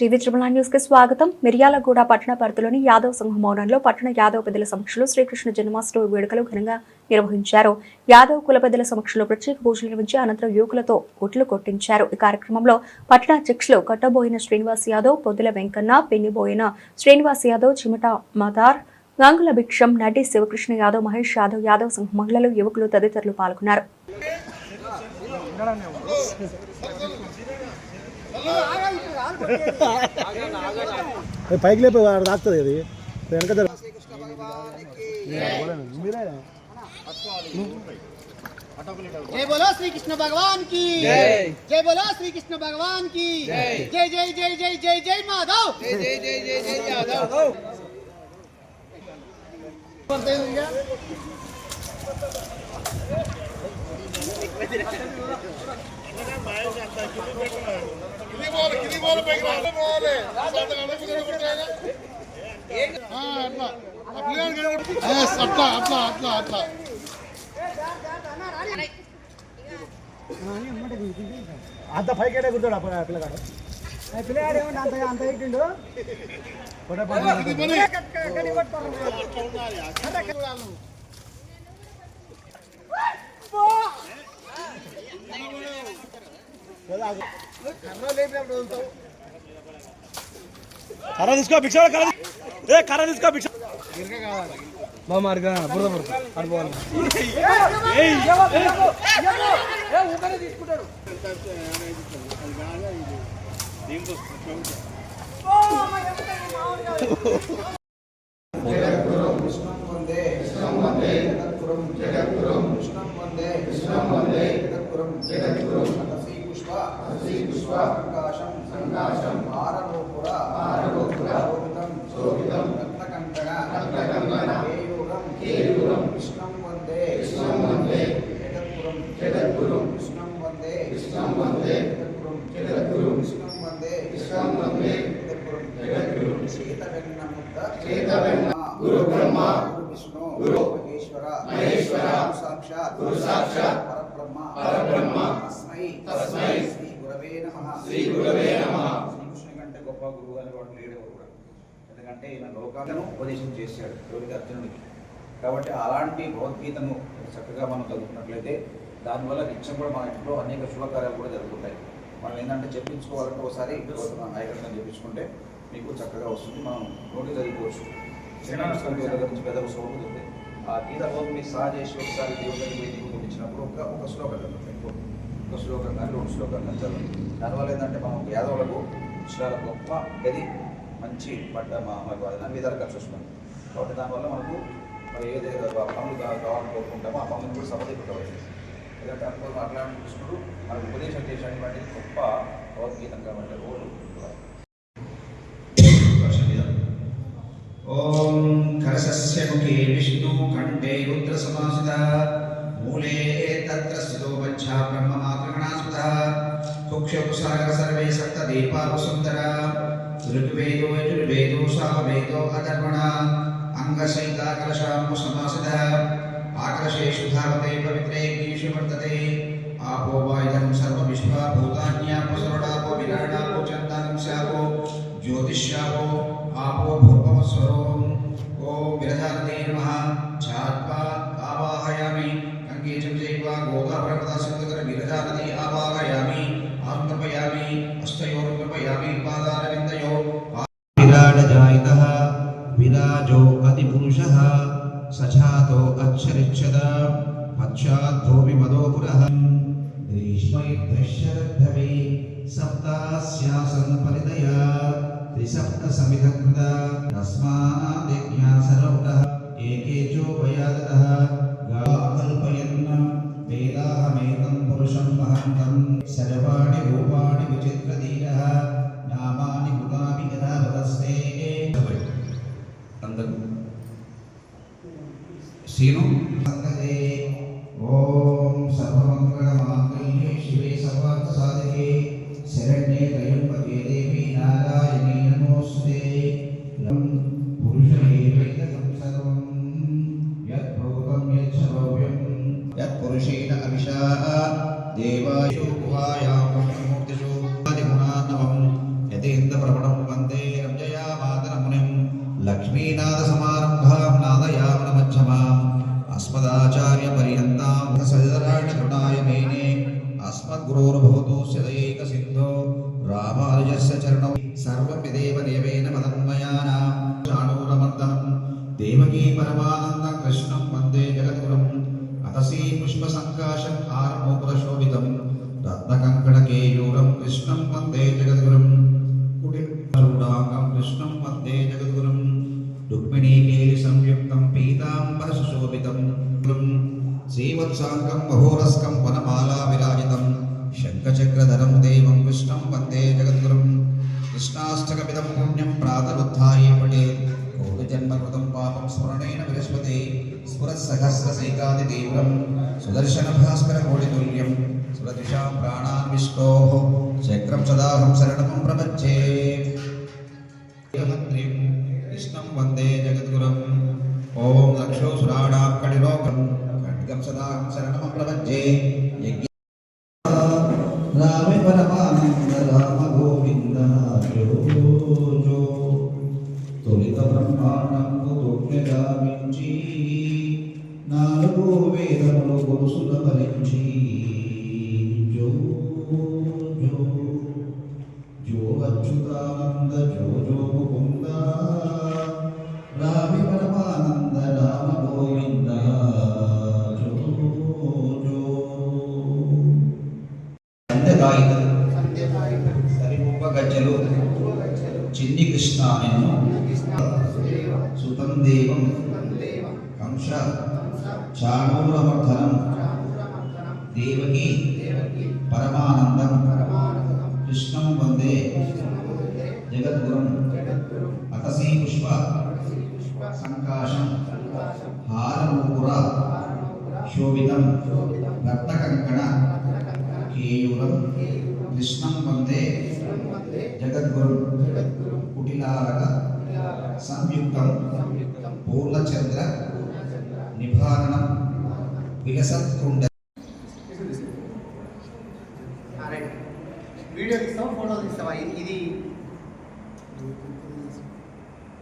TV triple news కి స్వాగతం. మిర్యాలగూడ పట్టణ పరిధిలోని యాదవ్ సంఘం భవనంలో పట్టణ యాదవ్ పెద్దల సమక్షంలో శ్రీకృష్ణ జన్మాష్టమి వేడుకలు ఘనంగా నిర్వహించారు. యాదవ్ కుల పెద్దల సమక్షంలో ప్రత్యేక పూజలు నిర్వహించి అనంతరం యువకులతో ఒట్లు కొట్టించారు. ఈ కార్యక్రమంలో పట్టణ అధ్యక్షులు కట్టబోయిన శ్రీనివాస్ యాదవ్, పొద్దుల వెంకన్న, పెన్నిబోయిన శ్రీనివాస్ యాదవ్, చిమట మదార్, గంగుల భిక్షం, నటి శివకృష్ణ యాదవ్, మహేష్ యాదవ్, యాదవ్ సంఘం మహిళలు, యువకులు తదితరులు పాల్గొన్నారు. పైకి లేపి రాస్తుంది అది వెనక जय बोलो श्री कृष्ण भगवान की जय बोलो श्री कृष्ण भगवान की जय जय जय जय जय जय माधव जय जय जय जय जय यादव అంత పైకి కూర్చోడు పిల్లగాడు పిల్లగాడు ఏమంటే అంత అంత ఎక్కిండు కర్ర తీసుకో భిక్ష కర్ర తీసుకో భిక్ష మార్గా బురద పడుతుంది అనుభవాలు गुरु ब्रह्मा गुरु विष्णु गुरु महेश्वर साक्षात् परब्रह्म तस्मै श्री गुरवे नमः శ్రీకృష్ణ కంటే గొప్ప గురువు అని వాడు లేడు కూడా. ఎందుకంటే ఈయన లోకాలను ఉపదేశం చేశాడు ఎవరికి అర్జునుడికి. కాబట్టి అలాంటి భగవద్గీతను చక్కగా మనం చదువుకున్నట్లయితే దానివల్ల నిత్యం కూడా మన ఇంట్లో అనేక శుభకార్యాలు కూడా జరుగుతుంటాయి. మనం ఏంటంటే చెప్పించుకోవాలంటే ఒకసారి నాయకత్వం చెప్పించుకుంటే మీకు చక్కగా వస్తుంది. మనం నోటి చదువుకోవచ్చు. చిన్న పుస్తకం దగ్గర నుంచి పెద్ద పుస్తకం ఉంటుంది. ఆ గీత రోజు మీరు సహా చేసి ఒకసారి దేవుడి దగ్గర పోయి నీకు పంపించినప్పుడు ఒక శ్లోకం చదువుతాయి. ఒక శ్లోకం కానీ 2 శ్లోకాలు కానీ చదవండి. దానివల్ల ఏంటంటే మనం యాదవులకు చాలా గొప్ప గది మంచి పట్ట మనకు అన్ని విధాలు ఖర్చు వస్తుంది. కాబట్టి దానివల్ల మనకు మరి ఏదైతే పనులు కావాలని కోరుకుంటామో ఆ పనులు కూడా సమర్థించవచ్చు. ఎందుకంటే అనుకోవడం అట్లాంటి కృష్ణుడు మనకు ఉపదేశం చేసేటువంటి గొప్ప భగవద్గీతం కాబట్టి రోజు ओम खरसस्य मुखे विष्णु कंठे रुद्र समासितः मूले तत्र स्थितो वच्छा ब्रह्ममात्रगणास्पदः कुक्षुसागर सर्वे सप्त दीपा वसुंधरा ऋग्वेदो यजुर्वेदो सामवेदो अधर्वणः अंगसहिता कलशाम्बु समासितः आकर्षेषु धावते पवित्रे गीषु वर्तते आपो वायुधं सर्वविश्वा भूतान्यापो सर्वडापो विराडापो चन्दानं स्यापो ज्योतिष्यापो आपो भूर्भुवस्वरों ओम विरजानते नमः छात्वा आवाहयामि गंगे जमजेवा गोदावरपदा सिंधुकर विरजानते आवाहयामि आत्मपयामि हस्तयोर्पयामि पादारविन्दयो विराजजायतः विराजो अतिपुरुषः सछातो अक्षरिच्छदा पश्चाद्धो विमदोपुरः ग्रीष्मैर्दशरद्धवे सप्तास्यासन् परिदया त्रिसप्त समिधकृता तस्मादेज्ञासरौतः एकेचो वयादतः गाकल्पयन् वेदाहमेतं पुरुषं महन्तं सर्वाणि रूपाणि विचित्रधीरः नामानि गुणानि यदा वदस्ते अंदर सीनो संगते ओम सर्वमंगलमांगल्ये शिवे सर्वार्थसाधिके शरण्ये त्र्यंबके देवी नारायणी नमोस्तुते पुरुषमेवैकं सर्वं यद्भूतं यच्छभव्यं यत्पुरुषेण अविशा देवायु गुहायां ब्रह्ममूर्तिषु आदिगुणान्नवं यतेन्द्रप्रवणं రామానుజस्य చరణం సర్వమిదేవ దేవేన మదన్మయానాం చాణూరమర్దనం దేవకీ పరమానందం కృష్ణం వందే జగద్గురుం అతసీ పుష్పసంకాశం హారమోపురశోభితం రత్నకంకణకేయూరం కృష్ణం వందే జగద్గురుం కుటిచూడాంగం కృష్ణం వందే జగద్గురుం రుక్మిణీకేలి సంయుక్తం పీతాంబరసుశోభితం శ్రీవత్సాంగం మహోరస్కం వనమాలా విరాజితం శంఖచక్రధరం దేవం కృష్ణం వందే జగద్గురుం కృష్ణాష్టకమిదం పుణ్యం ప్రాతరుత్థాయే పఠేత్ కోటిజన్మకృతం పాపం స్మరణేన విరస్పతే స్ఫురత్సహస్రసైకాదితీవ్రం సుదర్శనభాస్కరకోటితుల్యం సురదిశాం ప్రాణాన్ విష్ణోః చక్రం సదాహం శరణం ప్రపంచే మంత్రిం కృష్ణం వందే జగద్గురుం ఓం లక్షోసురాణాం కళిరోగం ఖడ్గం సదాహం శరణం ప్రపంచే రామ పరమానంద రామ గోవింద జో జో తొలిత బ్రహ్మాండంకు తోడ్యగామించి నాలుగు వేదములు గొలుసుల భరించి జో జో జో అచ్యుతానంద జో జో ముకుంద రామ పరమానంద రామ గోవింద జో జో సంధ్యగాయితలు సరిపూప గజ్జలు చిన్ని కృష్ణ నిన్ను సుతం దేవం కంస చాణూరమర్ధనం దేవకీ పరమానందం కృష్ణం వందే జగద్గురుం అతసీ పుష్ప సంకాశం హారమూపుర శోభితం రత్నకంకణ కేయూరం కృష్ణం వందే జగద్గురుం కుటిలారక సంయుక్తం పూర్ణచంద్ర నిభారణం విలసత్కుండ. వీడియో తీస్తావా ఫోటో తీస్తావా? ఇది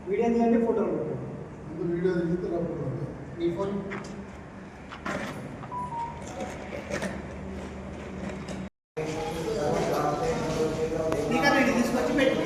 వీడియో తీయండి, ఫోటోలు వీడియో తీస్తే నీ ఫోన్ తీసుకొచ్చి పెట్టి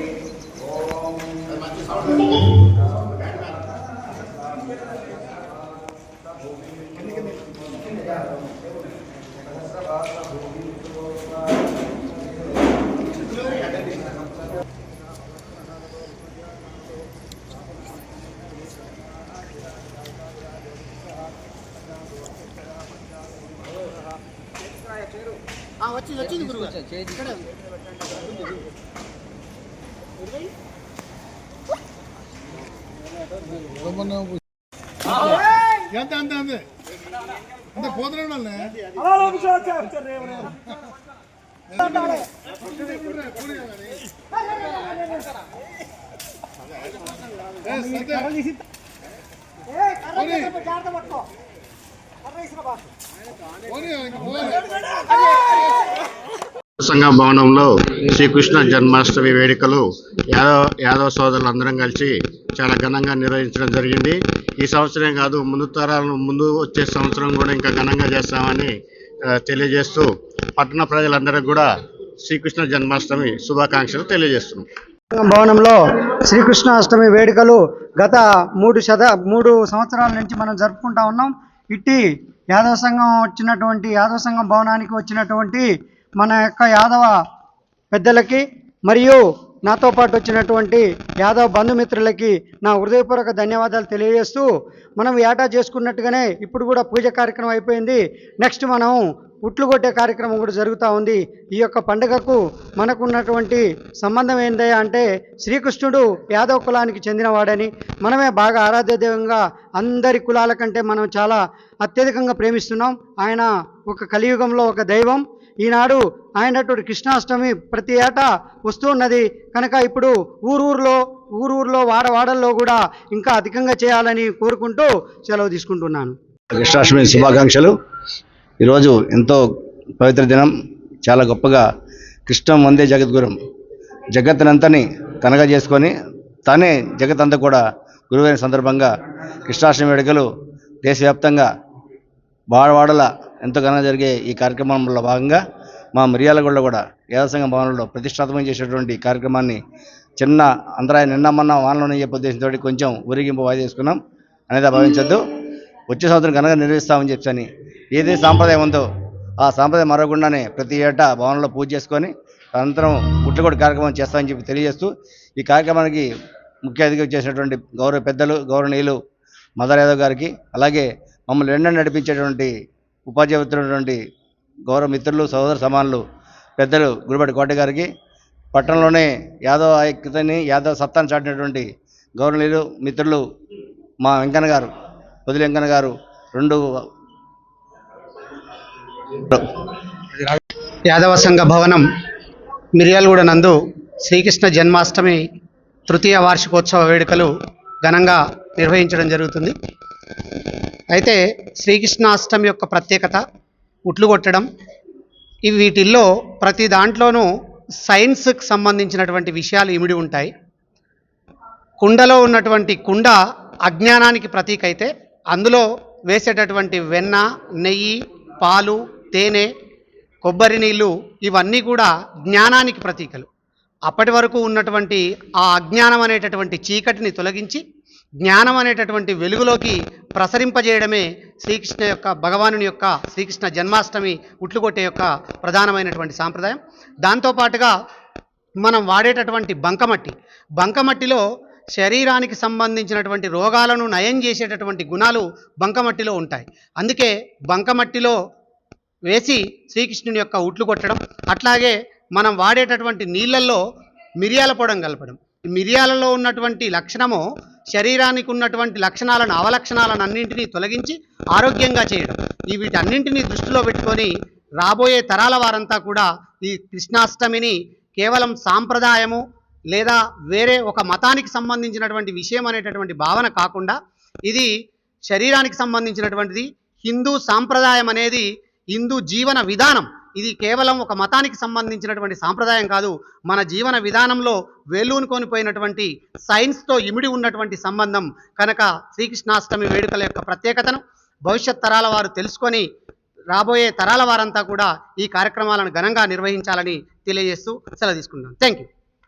వచ్చింది గురువు అంతే అంతే అంతే అంతే పోతున్నాడు సంఘ భవనంలో శ్రీకృష్ణ జన్మాష్టమి వేడుకలు యాదవ సోదరులందరం కలిసి చాలా ఘనంగా నిర్వహించడం జరిగింది. ఈ సంవత్సరం కాదు, ముందు వచ్చే సంవత్సరం కూడా ఇంకా ఘనంగా చేస్తామని తెలియజేస్తూ పట్టణ ప్రజలందరికీ కూడా శ్రీకృష్ణ జన్మాష్టమి శుభాకాంక్షలు తెలియజేస్తున్నాం. భవనంలో శ్రీకృష్ణ అష్టమి వేడుకలు గత 3 సంవత్సరాల నుంచి మనం జరుపుకుంటా ఉన్నాం. ఇట్టి యాదవ సంఘం భవనానికి వచ్చినటువంటి మన యొక్క యాదవ పెద్దలకి మరియు నాతో పాటు వచ్చినటువంటి యాదవ బంధుమిత్రులకి నా హృదయపూర్వక ధన్యవాదాలు తెలియజేస్తూ, మనం ఏటా చేసుకున్నట్టుగానే ఇప్పుడు కూడా పూజ కార్యక్రమం అయిపోయింది. నెక్స్ట్ మనం ఉట్లు కొట్టే కార్యక్రమం కూడా జరుగుతూ ఉంది. ఈ యొక్క పండుగకు మనకున్నటువంటి సంబంధం ఏందయ్యా అంటే, శ్రీకృష్ణుడు యాదవ కులానికి చెందినవాడని, మనమే బాగా ఆరాధ్య దైవంగా అందరి కులాల కంటే మనం చాలా అత్యధికంగా ప్రేమిస్తున్నాం. ఆయన ఒక కలియుగంలో ఒక దైవం. ఈనాడు ఆయనటువంటి కృష్ణాష్టమి ప్రతి ఏటా వస్తూ ఉన్నది కనుక ఇప్పుడు ఊరూరులో వాడవాడల్లో కూడా ఇంకా అధికంగా చేయాలని కోరుకుంటూ సెలవు తీసుకుంటున్నాను. కృష్ణాష్టమి శుభాకాంక్షలు. ఈరోజు ఎంతో పవిత్ర దినం. చాలా గొప్పగా కృష్ణం వందే జగద్గురుం, జగత్తునంతని తనగా చేసుకొని తానే జగత్తంతా కూడా గురువైన సందర్భంగా కృష్ణాష్టమి వేడుకలు దేశవ్యాప్తంగా వాడవాడల ఎంతో ఘనంగా జరిగే ఈ కార్యక్రమంలో భాగంగా మా మిర్యాలగూడలో కూడా యాదవ సంఘం భవనంలో ప్రతిష్టాత్మకం చేసేటువంటి కార్యక్రమాన్ని చిన్న అంతరాయం నిన్న మొన్న వానలోనే చెప్పే ఉద్దేశంతో కొంచెం ఊరేగింపు వాయిదా చేసుకున్నాం అనేది భావించొద్దు. వచ్చే సంవత్సరం ఘనంగా నిర్వహిస్తామని చెప్పని ఏదైతే సాంప్రదాయం ఉందో ఆ సాంప్రదాయం మరవకుండానే ప్రతి ఏటా భవనంలో పూజ చేసుకొని అనంతరం ఉట్లకొట్టు కార్యక్రమం చేస్తామని చెప్పి తెలియజేస్తూ ఈ కార్యక్రమానికి ముఖ్య అతిథిగా చేసినటువంటి గౌరవ పెద్దలు గౌరవనీయులు మదర్ యాదవ్ గారికి, అలాగే మమ్మల్ని వెంటనే నడిపించేటువంటి ఉపాధ్యాయులైనటువంటి గౌరవ మిత్రులు సోదర సమానులు పెద్దలు గుడిబడి కోట గారికి, పట్టణంలోనే యాదవ్ ఐక్యతని యాదవ్ సత్తాను చాటినటువంటి గౌరవనీయులు మిత్రులు మా వెంకన్న గారు, పొదిలి వెంకన్న గారు, యాదవ సంఘ భవనం మిర్యాలగూడ నందు శ్రీకృష్ణ జన్మాష్టమి తృతీయ వార్షికోత్సవ వేడుకలు ఘనంగా నిర్వహించడం జరుగుతుంది. అయితే శ్రీకృష్ణాష్టమి యొక్క ప్రత్యేకత ఉట్లు కొట్టడం. వీటిల్లో ప్రతి దాంట్లోనూ సైన్స్కి సంబంధించినటువంటి విషయాలు ఇమిడి ఉంటాయి. కుండలో ఉన్నటువంటి కుండ అజ్ఞానానికి ప్రతీక అయితే అందులో వేసేటటువంటి వెన్న, నెయ్యి, పాలు, తేనె, కొబ్బరి నీళ్ళు ఇవన్నీ కూడా జ్ఞానానికి ప్రతీకలు. అప్పటి వరకు ఉన్నటువంటి ఆ అజ్ఞానం అనేటటువంటి చీకటిని తొలగించి జ్ఞానం అనేటటువంటి వెలుగులోకి ప్రసరింపజేయడమే శ్రీకృష్ణ యొక్క భగవానుని యొక్క శ్రీకృష్ణ జన్మాష్టమి ఉట్లుకొట్టే యొక్క ప్రధానమైనటువంటి సాంప్రదాయం. దాంతోపాటుగా మనం వాడేటటువంటి బంకమట్టిలో శరీరానికి సంబంధించినటువంటి రోగాలను నయం చేసేటటువంటి గుణాలు బంకమట్టిలో ఉంటాయి. అందుకే బంకమట్టిలో వేసి శ్రీకృష్ణుని యొక్క ఉట్లు కొట్టడం. అట్లాగే మనం వాడేటటువంటి నీళ్ళల్లో మిరియాల పొడం కలపడం. మిరియాలలో ఉన్నటువంటి లక్షణము శరీరానికి ఉన్నటువంటి లక్షణాలను, అవలక్షణాలను అన్నింటినీ తొలగించి ఆరోగ్యంగా చేయడం. వీటన్నింటినీ దృష్టిలో పెట్టుకొని రాబోయే తరాల వారంతా కూడా ఈ కృష్ణాష్టమిని కేవలం సాంప్రదాయము లేదా వేరే ఒక మతానికి సంబంధించినటువంటి విషయం అనేటటువంటి భావన కాకుండా ఇది శరీరానికి సంబంధించినటువంటిది. హిందూ సాంప్రదాయం అనేది హిందూ జీవన విధానం. ఇది కేవలం ఒక మతానికి సంబంధించినటువంటి సాంప్రదాయం కాదు. మన జీవన విధానంలో వేలూనుకొనిపోయినటువంటి సైన్స్తో ఇమిడి ఉన్నటువంటి సంబంధం కనుక శ్రీకృష్ణాష్టమి వేడుకల యొక్క ప్రత్యేకతను భవిష్యత్ తరాల వారు తెలుసుకొని రాబోయే తరాల వారంతా కూడా ఈ కార్యక్రమాలను ఘనంగా నిర్వహించాలని తెలియజేస్తూ సెలవు తీసుకుంటాం. Thank you.